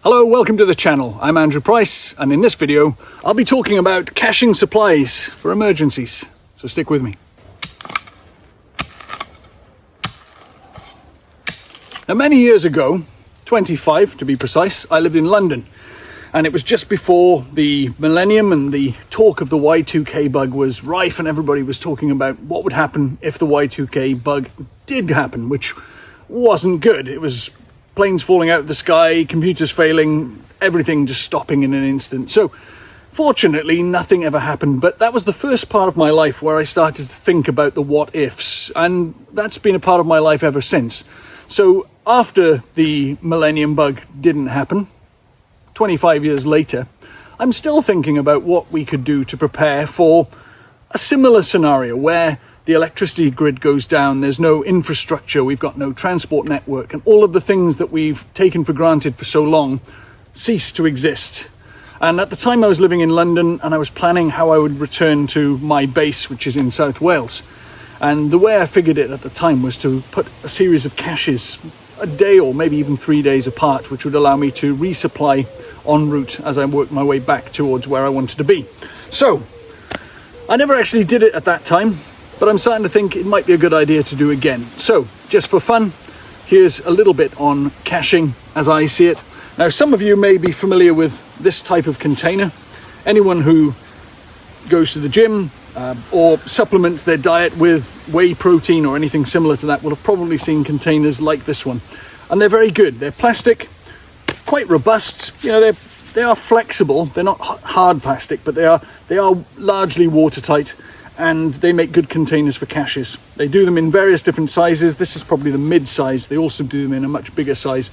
Hello, welcome to the channel. I'm Andrew Price, and in this video I'll be talking about caching supplies for emergencies, so stick with me. Now, many years ago, 25 to be precise, I lived in London, and it was just before the millennium and the talk of the Y2K bug was rife, and everybody was talking about what would happen if the Y2K bug did happen, which wasn't good. It was planes falling out of the sky, computers failing, everything just stopping in an instant. So fortunately, nothing ever happened, but that was the first part of my life where I started to think about the what ifs, and that's been a part of my life ever since. So after the millennium bug didn't happen, 25 years later, I'm still thinking about what we could do to prepare for a similar scenario where the electricity grid goes down, there's no infrastructure, we've got no transport network, and all of the things that we've taken for granted for so long cease to exist. And at the time I was living in London, and I was planning how I would return to my base, which is in South Wales. And the way I figured it at the time was to put a series of caches a day or maybe even 3 days apart, which would allow me to resupply en route as I worked my way back towards where I wanted to be. So I never actually did it at that time, but I'm starting to think it might be a good idea to do again. So just for fun, here's a little bit on caching as I see it. Now, some of you may be familiar with this type of container. Anyone who goes to the gym or supplements their diet with whey protein or anything similar to that will have probably seen containers like this one. And they're very good. They're plastic, quite robust. You know, they are flexible. They're not hard plastic, but they are largely watertight, and they make good containers for caches. They do them in various different sizes. This is probably the mid size. They also do them in a much bigger size.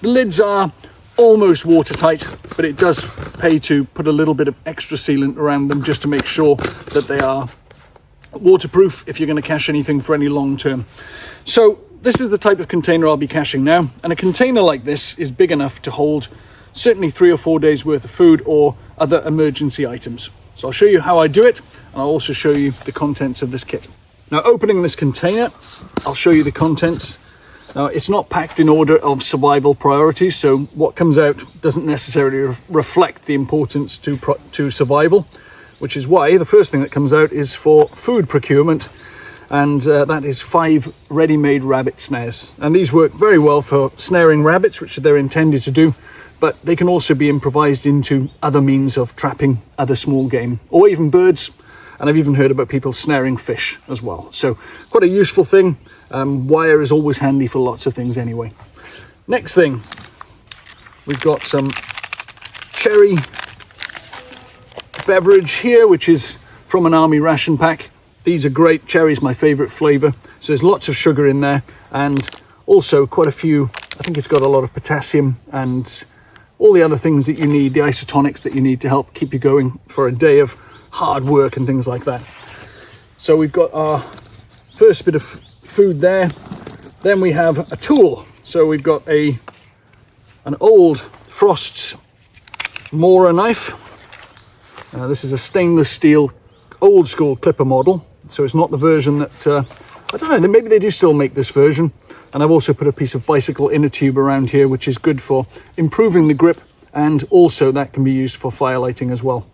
The lids are almost watertight, but it does pay to put a little bit of extra sealant around them just to make sure that they are waterproof if you're going to cache anything for any long term. So this is the type of container I'll be caching now, and a container like this is big enough to hold certainly 3 or 4 days worth of food or other emergency items. So I'll show you how I do it, and I'll also show you the contents of this kit. Now, opening this container, I'll show you the contents. Now, it's not packed in order of survival priorities, so what comes out doesn't necessarily reflect the importance to survival, which is why the first thing that comes out is for food procurement, and that is 5 ready-made rabbit snares. And these work very well for snaring rabbits, which they're intended to do, but they can also be improvised into other means of trapping other small game, or even birds. And I've even heard about people snaring fish as well. So quite a useful thing. Wire is always handy for lots of things anyway. Next thing, we've got some cherry beverage here, which is from an army ration pack. These are great. Cherry's my favorite flavor. So there's lots of sugar in there, and also quite a few, I think it's got a lot of potassium and all the other things that you need, the isotonics that you need to help keep you going for a day of hard work and things like that. So we've got our first bit of food there. Then we have a tool. So we've got an old Frost's Mora knife. This is a stainless steel old school clipper model. So it's not the version that, I don't know, maybe they do still make this version. And I've also put a piece of bicycle inner tube around here, which is good for improving the grip, and also that can be used for fire lighting as well.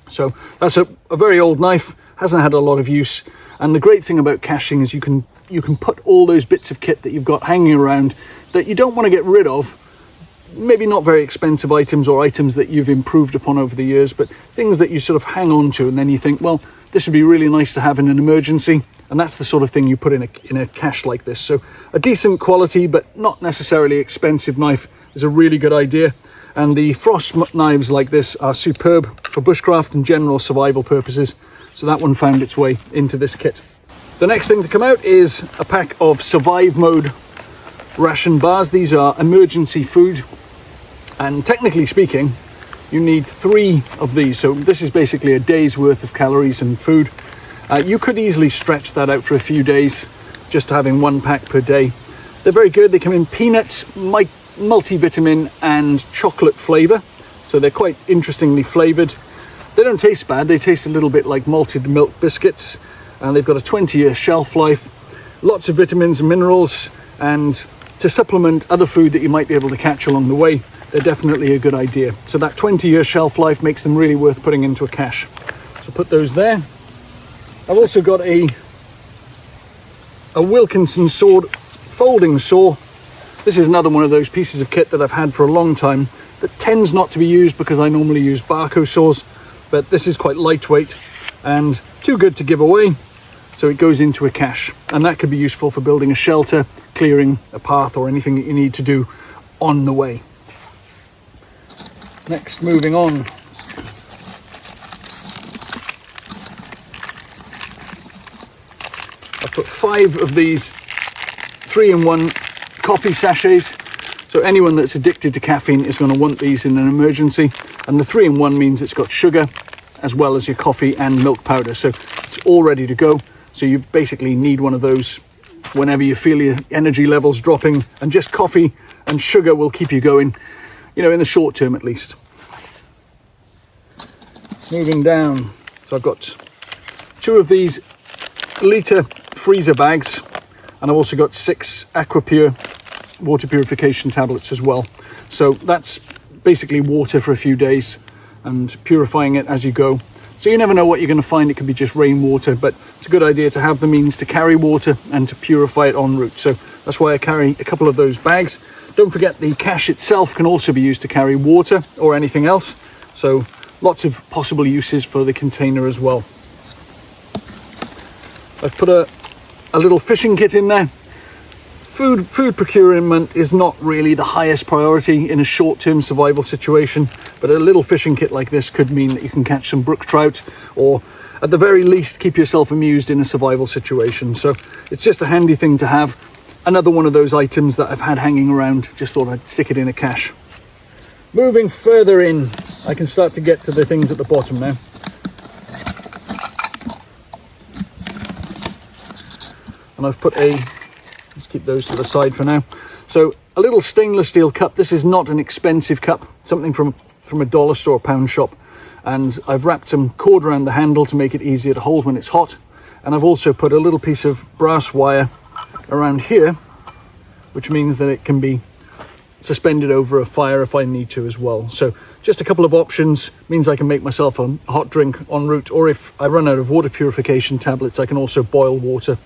So that's a very old knife, hasn't had a lot of use. And the great thing about caching is you can put all those bits of kit that you've got hanging around that you don't want to get rid of, maybe not very expensive items or items that you've improved upon over the years, but things that you sort of hang on to, and then you think, well, this would be really nice to have in an emergency. And that's the sort of thing you put in a cache like this. So a decent quality, but not necessarily expensive knife is a really good idea. And the Frost knives like this are superb for bushcraft and general survival purposes. So that one found its way into this kit. The next thing to come out is a pack of survive mode ration bars. These are emergency food. And technically speaking, you need 3 of these. So this is basically a day's worth of calories and food. You could easily stretch that out for a few days, just having 1 pack per day. They're very good. They come in peanut, multivitamin and chocolate flavor. So they're quite interestingly flavored. They don't taste bad. They taste a little bit like malted milk biscuits, and they've got a 20-year shelf life. Lots of vitamins and minerals, and to supplement other food that you might be able to catch along the way. they're definitely a good idea. So that 20-year shelf life makes them really worth putting into a cache. So put those there. I've also got a Wilkinson sword folding saw. This is another one of those pieces of kit that I've had for a long time that tends not to be used because I normally use Barco saws, but this is quite lightweight and too good to give away, so it goes into a cache, and that could be useful for building a shelter, clearing a path, or anything that you need to do on the way. Next, moving on. I've put 5 of these 3-in-1 coffee sachets. So anyone that's addicted to caffeine is going to want these in an emergency. And the 3-in-1 means it's got sugar as well as your coffee and milk powder. So it's all ready to go. So you basically need one of those whenever you feel your energy levels dropping, and just coffee and sugar will keep you going, you know, in the short term at least. Moving down, so I've got 2 of these litre freezer bags, and I've also got 6 Aquapure water purification tablets as well. So that's basically water for a few days and purifying it as you go. So you never know what you're going to find. It could be just rainwater, but it's a good idea to have the means to carry water and to purify it en route. So that's why I carry a couple of those bags. Don't forget the cache itself can also be used to carry water or anything else. So lots of possible uses for the container as well. I've put a little fishing kit in there. Food procurement is not really the highest priority in a short-term survival situation, but a little fishing kit like this could mean that you can catch some brook trout, or at the very least keep yourself amused in a survival situation. So it's just a handy thing to have. Another one of those items that I've had hanging around, just thought I'd stick it in a cache. Moving further in, I can start to get to the things at the bottom now. And I've put let's keep those to the side for now. So a little stainless steel cup. This is not an expensive cup, something from a dollar store, pound shop. And I've wrapped some cord around the handle to make it easier to hold when it's hot. And I've also put a little piece of brass wire around here, which means that it can be suspended over a fire if I need to as well. So just a couple of options, means I can make myself a hot drink en route, or if I run out of water purification tablets, I can also boil water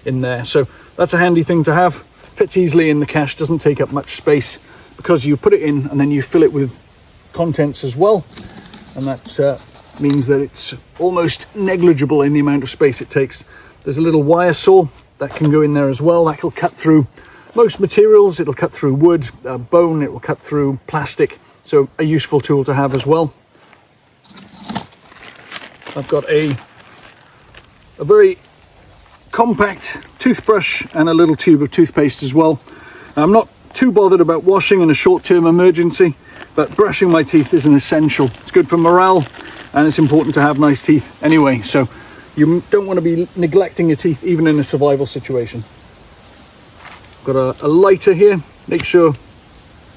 in there. So that's a handy thing to have. Fits easily in the cache, doesn't take up much space because you put it in and then you fill it with contents as well, and that means that it's almost negligible in the amount of space it takes. There's a little wire saw that can go in there as well. That will cut through most materials. It'll cut through wood, bone, it will cut through plastic, so a useful tool to have as well. I've got a very compact toothbrush and a little tube of toothpaste as well. Now, I'm not too bothered about washing in a short-term emergency, but brushing my teeth is an essential. It's good for morale, and it's important to have nice teeth anyway, so you don't want to be neglecting your teeth even in a survival situation. Got a lighter here. Make sure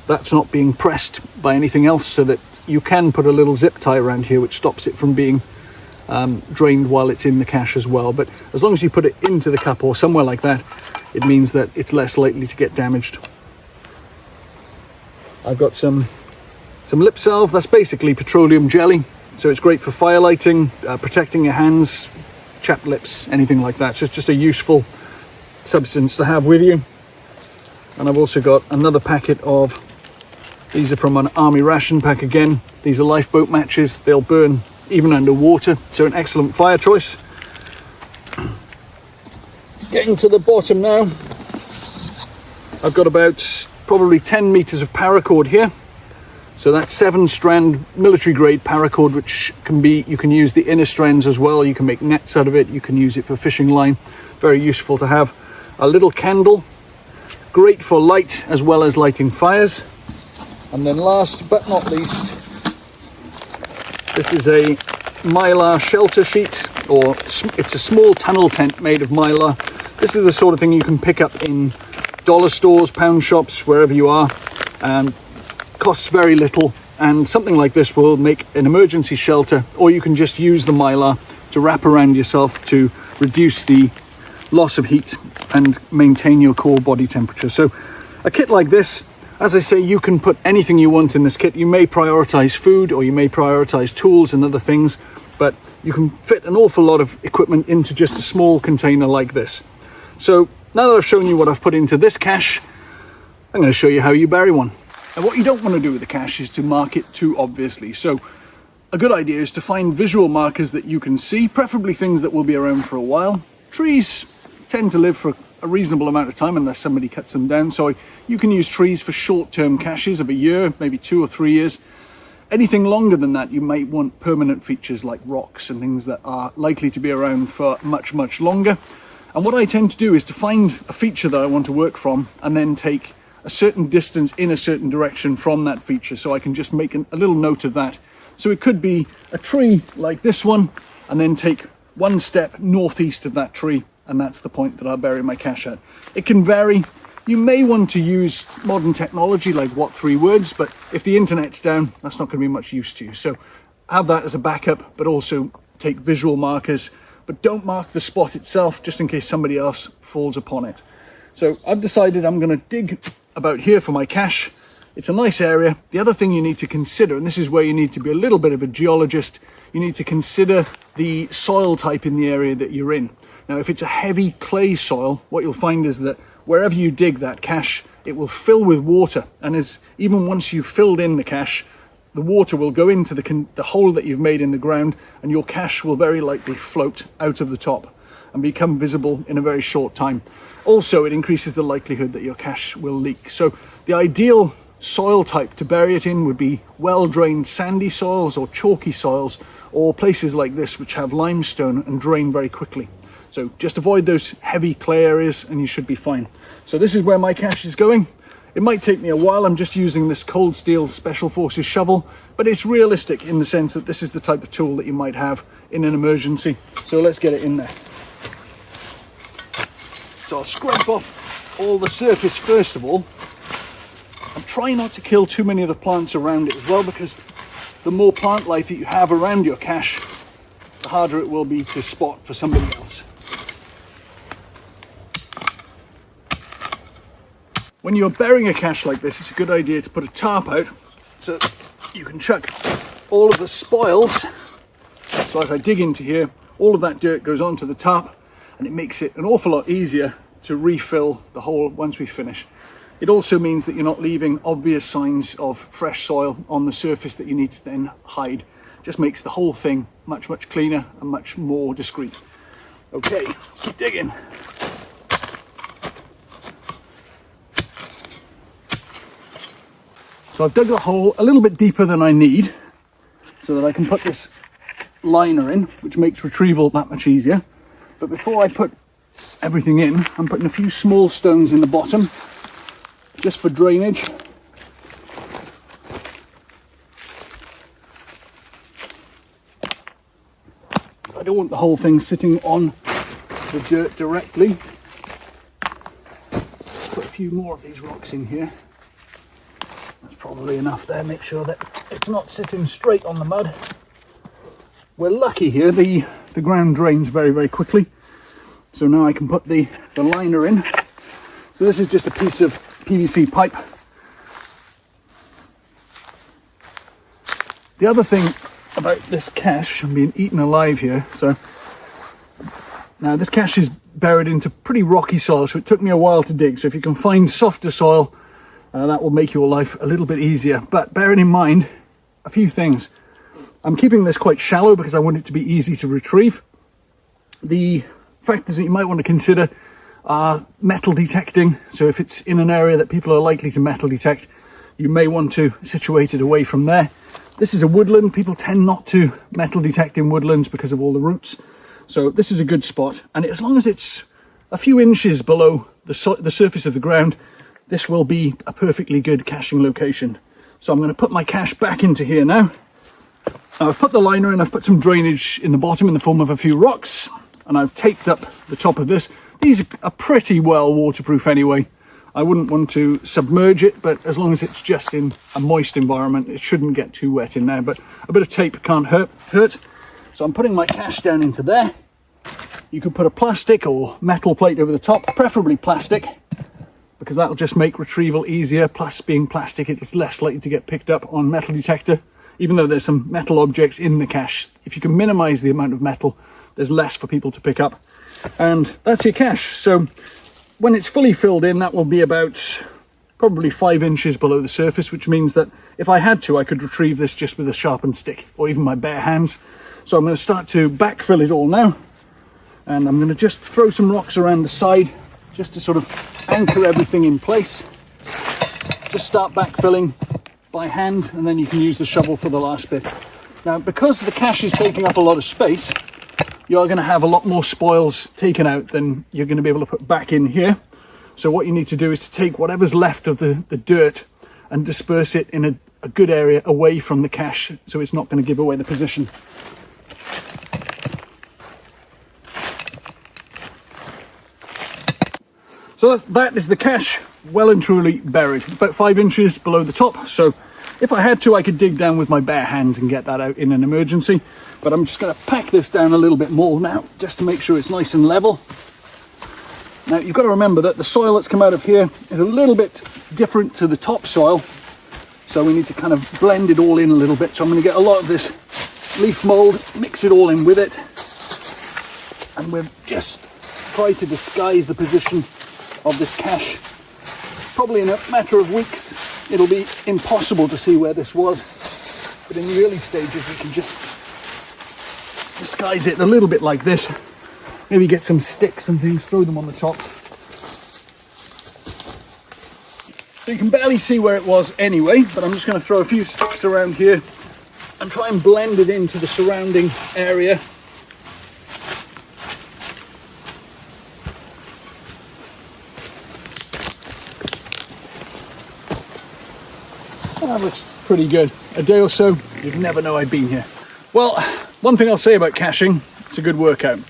that's not being pressed by anything else, so that you can put a little zip tie around here which stops it from being drained while it's in the cache as well. But as long as you put it into the cup or somewhere like that, it means that it's less likely to get damaged. I've got some lip salve. That's basically petroleum jelly, so it's great for fire lighting, protecting your hands, chapped lips, anything like that. So it's just a useful substance to have with you. And I've also got another packet of, these are from an army ration pack again. These are lifeboat matches. They'll burn even underwater, so an excellent fire choice. Getting to the bottom now, I've got about probably 10 meters of paracord here. So that's 7-strand military grade paracord, which you can use the inner strands as well. You can make nets out of it. You can use it for fishing line. Very useful to have. A little candle, great for light as well as lighting fires. And then last but not least, this is a mylar shelter sheet, or it's a small tunnel tent made of mylar. This is the sort of thing you can pick up in dollar stores, pound shops, wherever you are, and costs very little. And something like this will make an emergency shelter, or you can just use the mylar to wrap around yourself to reduce the loss of heat and maintain your core body temperature. So a kit like this As I say, you can put anything you want in this kit. You may prioritize food, or you may prioritize tools and other things, but you can fit an awful lot of equipment into just a small container like this. So now that I've shown you what I've put into this cache, I'm going to show you how you bury one. And what you don't want to do with the cache is to mark it too obviously. So a good idea is to find visual markers that you can see, preferably things that will be around for a while. Trees tend to live for a reasonable amount of time unless somebody cuts them down, so you can use trees for short-term caches of a year, maybe 2 or 3 years. Anything longer than that, you might want permanent features like rocks and things that are likely to be around for much longer. And what I tend to do is to find a feature that I want to work from and then take a certain distance in a certain direction from that feature, so I can just make a little note of that. So it could be a tree like this one, and then take one step northeast of that tree, and that's the point that I'll bury my cache at. It can vary. You may want to use modern technology like what 3 words, but if the internet's down, that's not going to be much use to you. So have that as a backup, but also take visual markers, but don't mark the spot itself just in case somebody else falls upon it. So I've decided I'm going to dig about here for my cache. It's a nice area. The other thing you need to consider, and this is where you need to be a little bit of a geologist, you need to consider the soil type in the area that you're in. Now, if it's a heavy clay soil, what you'll find is that wherever you dig that cache, it will fill with water. And even once you've filled in the cache, the water will go into the hole that you've made in the ground, and your cache will very likely float out of the top and become visible in a very short time. Also, it increases the likelihood that your cache will leak. So the ideal soil type to bury it in would be well-drained sandy soils or chalky soils, or places like this which have limestone and drain very quickly. So just avoid those heavy clay areas and you should be fine. So this is where my cache is going. It might take me a while. I'm just using this cold steel Special Forces shovel, but it's realistic in the sense that this is the type of tool that you might have in an emergency. So let's get it in there. So I'll scrape off all the surface first of all. And try not to kill too many of the plants around it as well, because the more plant life that you have around your cache, the harder it will be to spot for somebody else. When you're burying a cache like this, it's a good idea to put a tarp out so you can chuck all of the spoils. So as I dig into here, all of that dirt goes onto the tarp, and it makes it an awful lot easier to refill the hole once we finish. It also means that you're not leaving obvious signs of fresh soil on the surface that you need to then hide. Just makes the whole thing much cleaner and much more discreet. Okay, let's keep digging. So I've dug the hole a little bit deeper than I need so that I can put this liner in, which makes retrieval that much easier. But before I put everything in, I'm putting a few small stones in the bottom just for drainage. I don't want the whole thing sitting on the dirt directly. Put a few more of these rocks in here. That's probably enough there. Make sure that it's not sitting straight on the mud. We're lucky here, the ground drains very quickly. So now I can put the liner in. So this is just a piece of PVC pipe. The other thing about this cache, I'm being eaten alive here. So now this cache is buried into pretty rocky soil, so it took me a while to dig. So if you can find softer soil, that will make your life a little bit easier. But bearing in mind a few things. I'm keeping this quite shallow because I want it to be easy to retrieve. The factors that you might want to consider are metal detecting. So if it's in an area that people are likely to metal detect, you may want to situate it away from there. This is a woodland. People tend not to metal detect in woodlands because of all the roots. So this is a good spot. And as long as it's a few inches below the surface of the ground, this will be a perfectly good caching location. So I'm going to put my cache back into here now. I've put the liner in, I've put some drainage in the bottom in the form of a few rocks, and I've taped up the top of this. These are pretty well waterproof anyway. I wouldn't want to submerge it, but as long as it's just in a moist environment, it shouldn't get too wet in there, but a bit of tape can't hurt. So I'm putting my cache down into there. You could put a plastic or metal plate over the top, preferably plastic, because that'll just make retrieval easier. Plus, being plastic, it's less likely to get picked up on metal detector. Even though there's some metal objects in the cache, if you can minimize the amount of metal, there's less for people to pick up. And that's your cache. So when it's fully filled in, that will be about probably 5 inches below the surface, which means that if I had to, I could retrieve this just with a sharpened stick or even my bare hands. So I'm going to start to backfill it all now. And I'm going to just throw some rocks around the side just to sort of anchor everything in place. Just start backfilling by hand, and then you can use the shovel for the last bit. Now, because the cache is taking up a lot of space, you're going to have a lot more spoils taken out than you're going to be able to put back in here. So what you need to do is to take whatever's left of the dirt and disperse it in a good area away from the cache, so it's not going to give away the position. So that is the cache, well and truly buried, about 5 inches below the top. So if I had to, I could dig down with my bare hands and get that out in an emergency. But I'm just going to pack this down a little bit more now, just to make sure it's nice and level. Now, you've got to remember that the soil that's come out of here is a little bit different to the top soil. So we need to kind of blend it all in a little bit. So I'm going to get a lot of this leaf mold, mix it all in with it. And we'll just try to disguise the position of this cache. Probably in a matter of weeks, it'll be impossible to see where this was. But in the early stages, we can just disguise it a little bit like this. Maybe get some sticks and things, throw them on the top. So you can barely see where it was anyway, but I'm just going to throw a few sticks around here and try and blend it into the surrounding area. That looks pretty good. A day or so, you'd never know I'd been here. Well, one thing I'll say about caching, it's a good workout.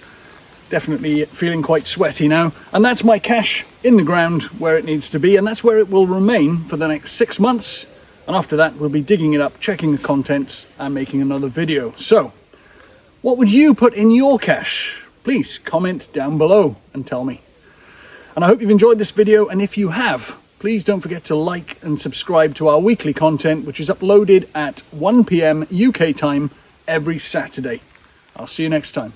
Definitely feeling quite sweaty now. And that's my cache in the ground where it needs to be, and that's where it will remain for the next 6 months. And after that, we'll be digging it up, checking the contents, and making another video. So, what would you put in your cache? Please comment down below and tell me. And I hope you've enjoyed this video, and if you have, please don't forget to like and subscribe to our weekly content, which is uploaded at 1 PM UK time every Saturday. I'll see you next time.